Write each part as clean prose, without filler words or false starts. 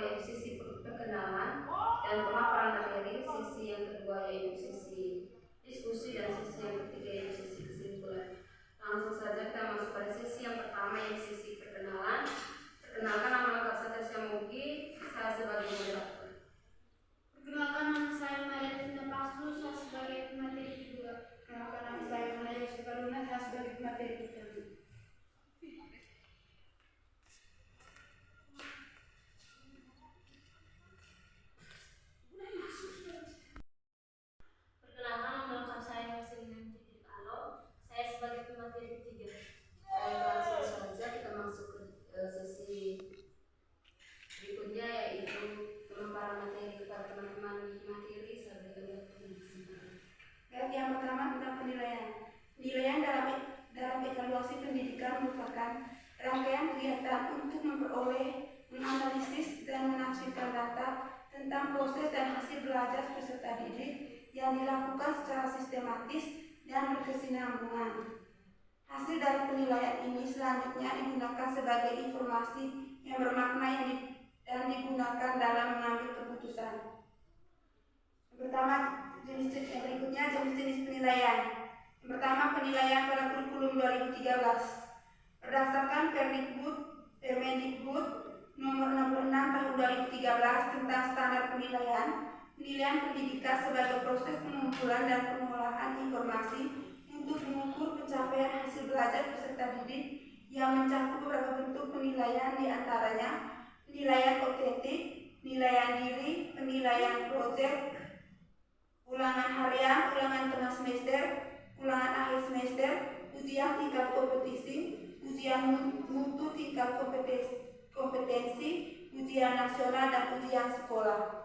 yaitu sisi perkenalan dan pemaparan materi, sisi yang kedua yaitu sisi diskusi, dan sisi yang ketiga yaitu sisi kesimpulan. Langsung saja kita masuk pada sisi yang pertama yaitu sisi perkenalan. Perkenalkan, nama lengkap saya Tasya Mugi, saya sebagai moderator. Perkenalkan, nama saya Maya Tinda Pasu, saya sebagai pemateri kedua. Perkenalkan, nama saya Maya Sukaruna, saya sebagai pemateri ketiga. Perkenalkan, nama lengkap saya Wasilina Titik Alo, saya sebagai pemateri ketiga. Langsung saja kita masuk ke sesi berikutnya yaitu pemaparan materi kepada teman-teman materi. Saya berikan kesempatan. Baik, yang pertama tentang penilaian. Penilaian dalam evaluasi pendidikan merupakan rangkaian kegiatan untuk memperoleh, menganalisis, dan menafsirkan data tentang proses dan hasil belajar peserta didik yang dilakukan secara sistematis dan berkesinambungan. Hasil dari penilaian ini selanjutnya digunakan sebagai informasi yang bermakna dan digunakan dalam mengambil keputusan. Pertama, berikutnya jenis-jenis penilaian. Yang pertama, penilaian pada kurikulum 2013. Berdasarkan Permendikbud nomor 66 tahun 2013 tentang standar penilaian pendidikan sebagai proses pengumpulan dan pengolahan informasi untuk mengukur pencapaian hasil belajar peserta didik yang mencakup beberapa bentuk penilaian, diantaranya penilaian otentik, penilaian diri, penilaian proyek, ulangan harian, ulangan tengah semester, ulangan akhir semester, ujian tingkat kompetisi, ujian mutu tingkat kompetensi, ujian nasional, dan ujian sekolah.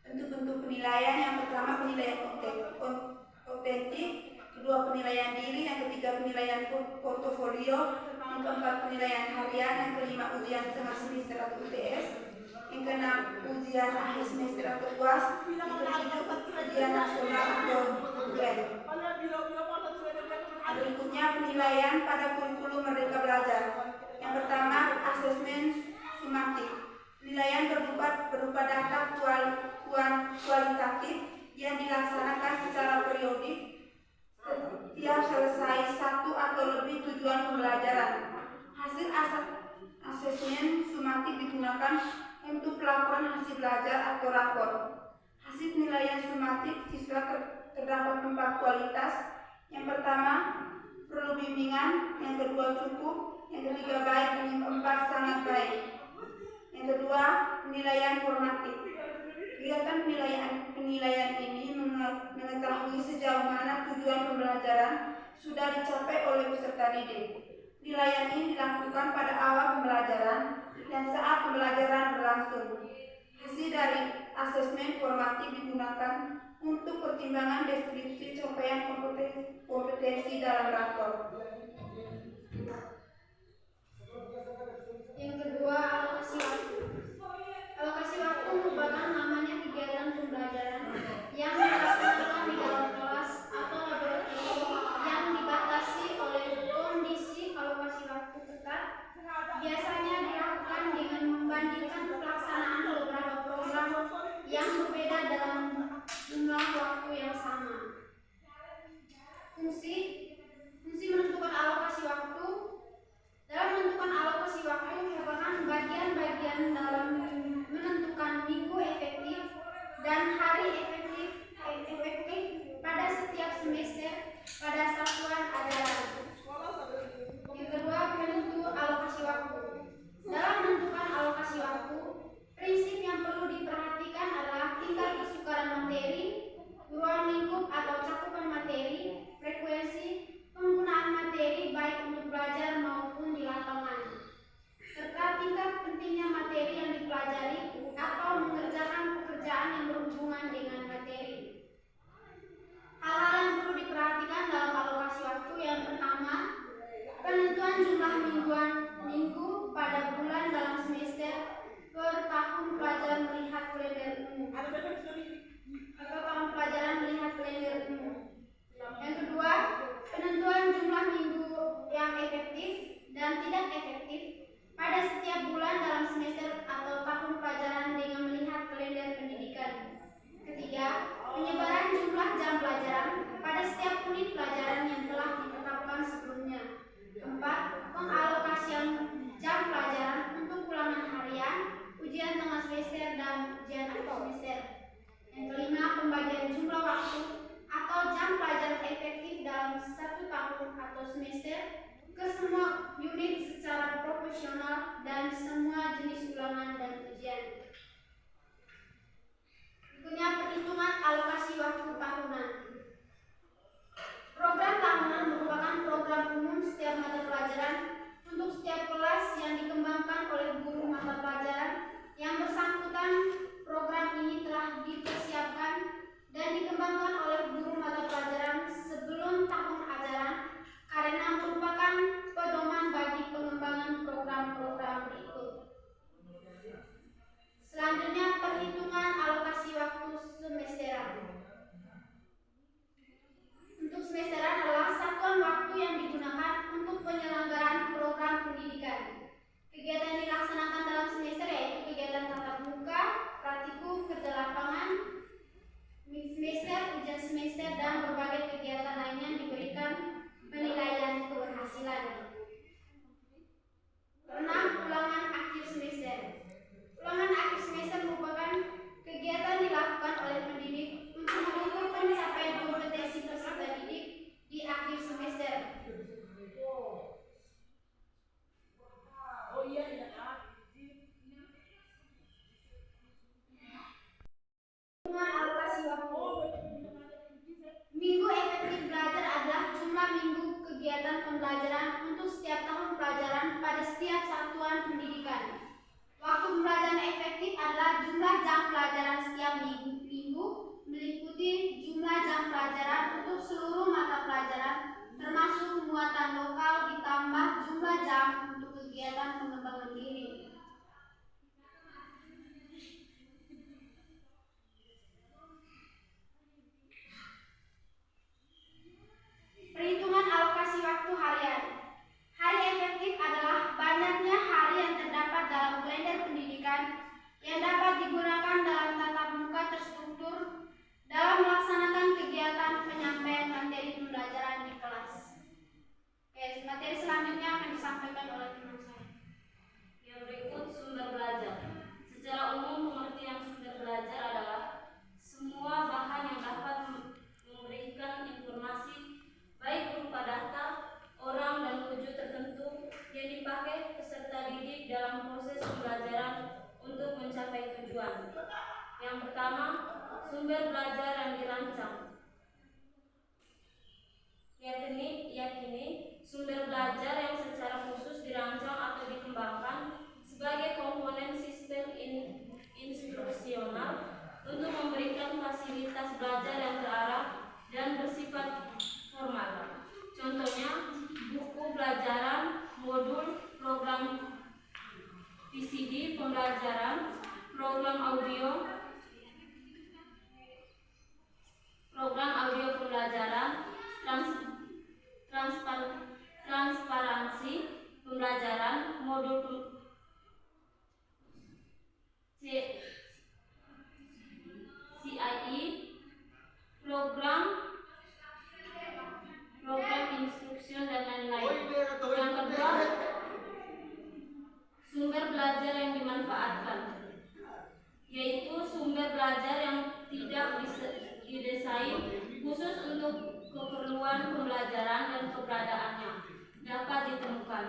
Bentuk-bentuk penilaian: yang pertama penilaian otentik, kedua penilaian diri, yang ketiga penilaian portofolio, yang keempat penilaian harian, yang kelima ujian tengah semester atau UTS, yang keenam ujian akhir semester atau UAS, yang ketujuh ujian nasional atau UN. Berikutnya penilaian pada kurikulum Merdeka Belajar. Yang pertama asesmen sumatif. Penilaian berupa data kualitatif yang dilaksanakan secara periodik setiap selesai satu atau lebih tujuan pembelajaran. Hasil asesmen sumatif digunakan untuk pelaporan hasil belajar atau rapor. Hasil penilaian sumatif siswa terdapat 4 kualitas. Yang pertama, perlu bimbingan, yang kedua cukup, yang ketiga baik, dan yang keempat sangat baik. Yang kedua, penilaian formatif. Kegiatan penilaian ini mengetahui sejauh mana tujuan pembelajaran sudah dicapai oleh peserta didik. Penilaian ini dilakukan pada awal pembelajaran dan saat pembelajaran berlangsung. Hasil dari asesmen formatif digunakan untuk pertimbangan deskripsi capaian kompetensi dalam rapor. Yang kedua, alokasi waktu. Alokasi waktu merupakan namanya kegiatan pembelajaran yang dilaksanakan di dalam kelas atau laboratorium yang dibatasi oleh kondisi alokasi waktu ketat. Biasanya dilakukan dengan membandingkan pelaksanaan beberapa program yang berbeda dalam jumlah waktu yang sama. Fungsi menentukan alokasi waktu. Dalam menentukan alokasi waktu merupakan bagian-bagian dalam menentukan minggu efektif dan hari efektif pada setiap semester pada satuan ajaran. Yang kedua, penentu alokasi waktu. Dalam menentukan alokasi waktu, prinsip yang perlu diperhatikan adalah tingkat kesukaran materi, ruang lingkup atau cakupan materi, frekuensi penggunaan materi baik untuk belajar maupun di lapangan, serta tingkat pentingnya materi yang dipelajari atau mengerjakan pekerjaan yang berhubungan dengan materi. Hal-hal yang perlu diperhatikan dalam alokasi waktu: yang pertama, penentuan jumlah minggu pada bulan dalam semester per tahun pelajaran melihat kalender umum. Yang kedua, penentuan jumlah minggu yang efektif dan tidak efektif pada setiap bulan dalam semester atau tahun pelajaran dengan melihat kalender pendidikan. Ketiga, penyebaran jumlah jam pelajaran pada setiap unit pelajaran yang telah ditetapkan sebelumnya. Keempat, pengalokasian jam pelajaran untuk ulangan harian, ujian tengah semester dan ujian akhir semester. Yang kelima, pembagian jumlah waktu atau jam pelajaran efektif dalam satu tahun atau semester ke semua unit secara proporsional dan semua jenis ulangan dan ujian. Berikutnya perhitungan alokasi waktu tahunan. Program tahunan merupakan program umum setiap mata pelajaran untuk setiap kelas yang dikembangkan oleh guru mata pelajaran yang bersangkutan. Program ini telah dipersiapkan dan dikembangkan oleh guru mata pelajaran sebelum tahun ajaran karena merupakan pedoman bagi pengembangan program-program berikut. Selanjutnya perhitungan alokasi waktu semesteran. Untuk semesteran adalah satuan waktu yang digunakan untuk penyelenggaraan program pendidikan. Kegiatan yang dilaksanakan dalam semester yaitu kegiatan tatap muka, praktikum, kerja lapangan, mid semester, ujian semester, dan berbagai kegiatan lainnya yang diberikan penilaian keberhasilan. 6. Ulangan akhir semester. Ulangan akhir semester merupakan kegiatan dilakukan oleh pendidik untuk mengukur pencapaian kompetensi peserta didik di akhir semester. Perhitungan alokasi waktu. Minggu efektif belajar adalah jumlah minggu kegiatan pembelajaran untuk setiap tahun pelajaran pada setiap satuan pendidikan. Waktu pembelajaran efektif adalah jumlah jam pelajaran setiap minggu meliputi jumlah jam pelajaran untuk seluruh mata pelajaran termasuk muatan lokal ditambah jumlah jam untuk kegiatan pengembangan diri. Perhitungan alokasi waktu harian. Hari efektif adalah banyaknya hari yang terdapat dalam kalender pendidikan yang dapat digunakan dalam tatap muka terstruktur dalam melaksanakan kegiatan penyampaian materi pembelajaran di kelas. Oke, materi selanjutnya akan disampaikan oleh teman saya. Yang berikut sumber belajar. Secara umum pengertian sumber belajar adalah semua bahan yang dapat memberikan informasi baik berupa data, orang dan wujud tertentu yang dipakai peserta didik dalam proses pembelajaran untuk mencapai tujuan. Yang pertama, sumber belajar yang dirancang. Yakini sumber belajar yang secara khusus dirancang atau dikembangkan sebagai komponen sistem instruksional untuk memberikan fasilitas belajar yang terarah dan bersifat formal. Contohnya, buku pelajaran, modul, program VCD pembelajaran, program audio pembelajaran, transparansi pembelajaran, modul CIE, program instruksi dan lain-lain. Yang kedua, sumber belajar yang dimanfaatkan, yaitu sumber belajar yang tidak didesain khusus untuk keperluan pembelajaran dan keberadaannya dapat ditemukan,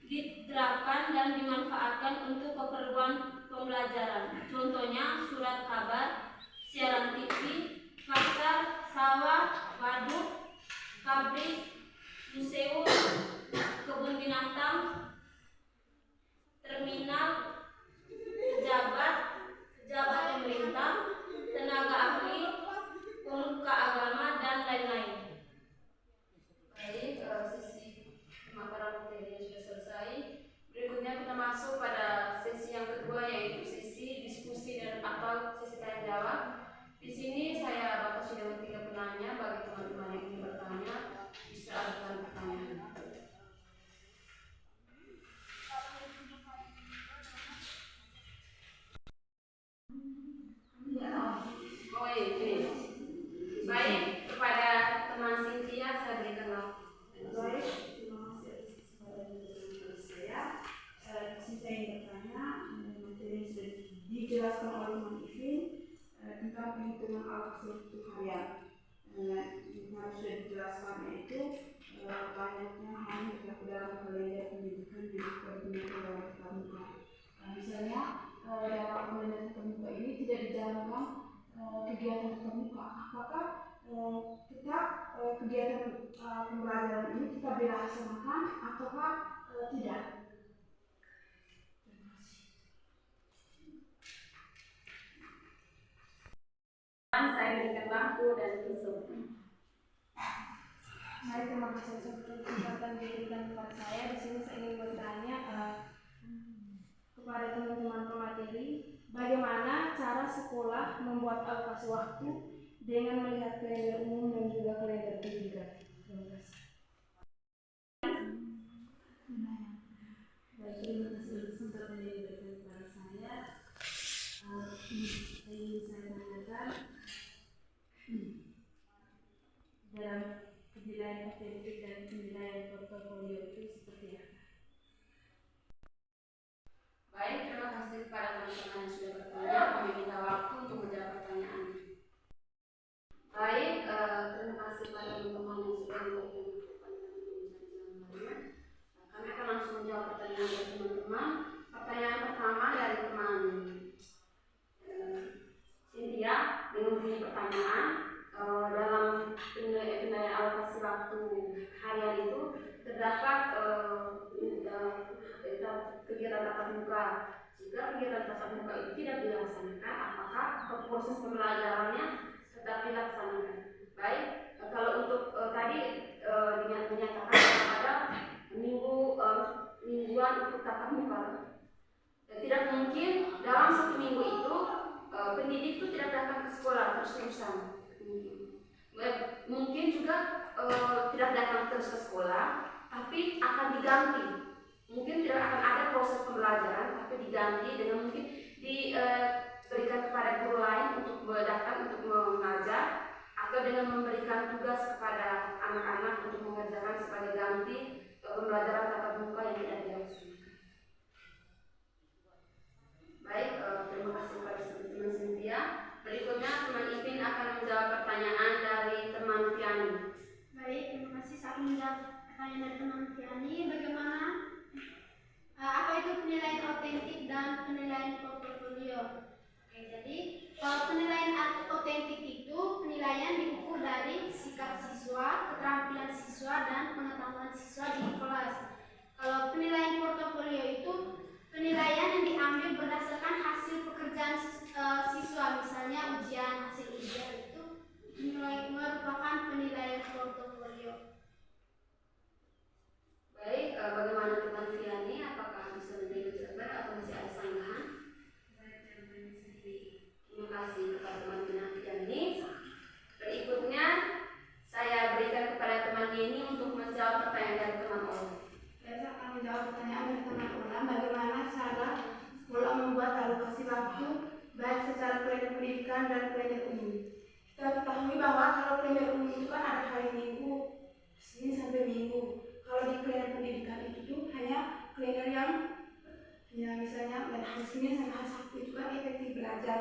diterapkan dan dimanfaatkan untuk keperluan pembelajaran. Contohnya surat kabar, siaran TV, pasar, sawah, waduk, pabrik, museum, kebun binatang, terminal, pejabat pemerintah, tenaga ahli, pemuka agama, dan lain-lain. Baik, sesi pemaparan materi sudah selesai. Berikutnya kita masuk pada sesi yang kedua, yaitu sesi diskusi dan atau sesi tanya jawab. Di sini saya batasi dengan 3 penanya. Bagi teman-teman yang ingin bertanya, bisa ajukan pertanyaan. dengan alokasi waktu harian. Yang sudah dijelaskan yaitu banyaknya hal yang terdapat dalam kalender pendidikan yang digunakan dalam tatap muka. Misalnya dalam kalender tatap muka ini tidak dijalankan kegiatan tatap muka. Apakah tetap kegiatan pembelajaran ini tetap dilaksanakan ataukah tidak? Saya berikan waktu dan tusuk. Baik, terima kasih atas kesempatan diberikan kepada saya. Di sini saya ingin bertanya kepada teman-teman pemateri, bagaimana cara sekolah membuat alokasi waktu dengan melihat kalender umum dan juga kalender pendidikan. Terima kasih. Baik, terima kasih kesempatan yang diberikan kepada saya. Ingin saya tanyakan dalam penilaian otentik dan penilaian portofolio itu seperti apa? Baik, terima kasih kepada teman-teman yang sudah bertanya. Kami minta waktu untuk menjawab pertanyaan. Baik, terima kasih kepada teman-teman yang sudah memberikan pertanyaan. Kami akan langsung menjawab pertanyaan dari teman-teman. Pertanyaan pertama dari teman Cynthia dengan bunyi pertanyaan, dalam penilaian alokasi waktu harian itu terdapat kegiatan tatap muka. Jika kegiatan tatap muka itu tidak dilaksanakan, apakah proses pembelajarannya tetap dilaksanakan? Baik, kalau untuk tadi dengan menyatakan ada mingguan untuk tatap muka, tidak mungkin dalam satu minggu itu pendidik itu tidak datang ke sekolah terus-terusan. Mungkin juga tidak datang terus ke sekolah, tapi akan diganti. Mungkin tidak akan ada proses pembelajaran, tapi diganti dengan mungkin diberikan kepada guru lain untuk datang untuk mengajar, atau dengan memberikan tugas kepada anak-anak untuk mengerjakan sebagai ganti pembelajaran tatap muka yang tidak dilaksanakan. Baik, terima kasih kepada teman Cynthia. Berikutnya teman Ipin akan menjawab pertanyaan dari teman Fiani. Baik, terima kasih. Saya menjawab pertanyaan dari teman Fiani. Bagaimana apa itu penilaian otentik dan penilaian portofolio? Oke, jadi kalau penilaian otentik itu penilaian diukur dari sikap siswa, keterampilan siswa, dan pengetahuan siswa di kelas. Kalau penilaian portofolio itu penilaian yang diambil berdasarkan hasil pekerjaan siswa, misalnya hasil ujian itu merupakan penilaian portofolio. Baik, bagaimana teman Fiani? Apakah bisa menjadi jawaban atau masih ada sanggahan? Terima kasih kepada teman Fiani. Berikutnya saya berikan kepada teman Yeni untuk menjawab pertanyaan dari teman Ola. Saya akan menjawab pertanyaan dari teman Ola, bagaimana cara sekolah membuat alokasi waktu baik secara kalender pendidikan dan kalender umum. Kita ketahui bahwa kalau kalender umum itu kan ada hari Minggu, Senin sampai Minggu. Kalau di kalender pendidikan itu tuh hanya kalender yang misalnya dari hari Senin sampai hari Sabtu itu kan efektif belajar.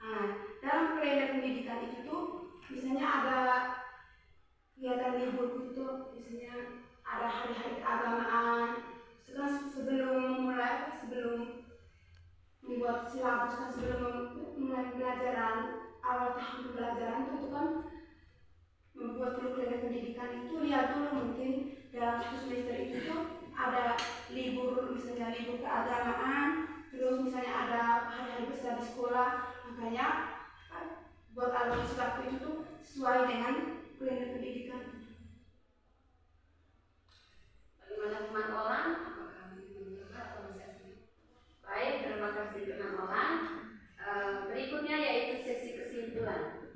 Nah, dalam kalender pendidikan itu tuh misalnya ada kegiatan libur itu, misalnya ada hari-hari keagamaan. Sebelum membuat silabus, sebelum mulai pelajaran, awal tahun pembelajaran itu kan membuat kalender pendidikan itu lihat dulu mungkin dalam satu semester itu tuh ada libur, misalnya libur keagamaan, terus misalnya ada hari-hari besar di sekolah, makanya buat alokasi waktu itu tuh sesuai dengan kalender pendidikan. Bagaimana teman Olan? Apakah menjawab atau masih? Baik, terima kasih teman Olan. Berikutnya yaitu sesi kesimpulan.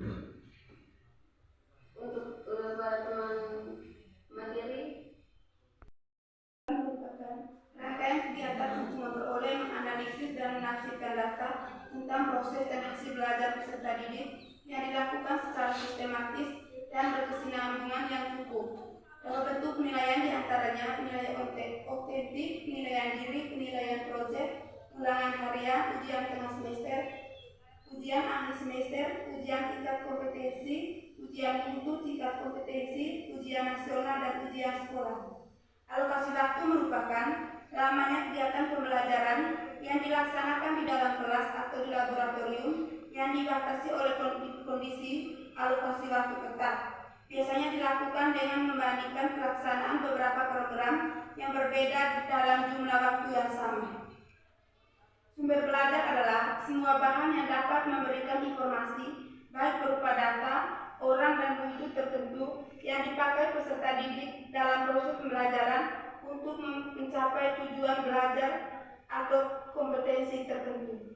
Untuk para teman materi, rangkaian kegiatan untuk memperoleh, menganalisis dan menafsirkan data tentang proses dan hasil belajar peserta didik yang dilakukan secara sistematis dan berkesinambungan yang cukup. Dalam bentuk penilaian diantaranya penilaian otentik, penilaian diri, penilaian proyek, ulangan harian, ujian tengah semester, ujian akhir semester, ujian tingkat kompetensi, ujian mutu tingkat kompetensi, ujian nasional, dan ujian sekolah. Alokasi waktu merupakan lamanya kegiatan pembelajaran yang dilaksanakan di dalam kelas atau di laboratorium yang dibatasi oleh kondisi alokasi waktu ketat. Biasanya dilakukan dengan membandingkan pelaksanaan beberapa program yang berbeda dalam jumlah waktu yang sama. Sumber belajar adalah semua bahan yang dapat memberikan informasi, baik berupa data, orang, dan buku tertentu yang dipakai peserta didik dalam proses pembelajaran untuk mencapai tujuan belajar atau kompetensi tertentu.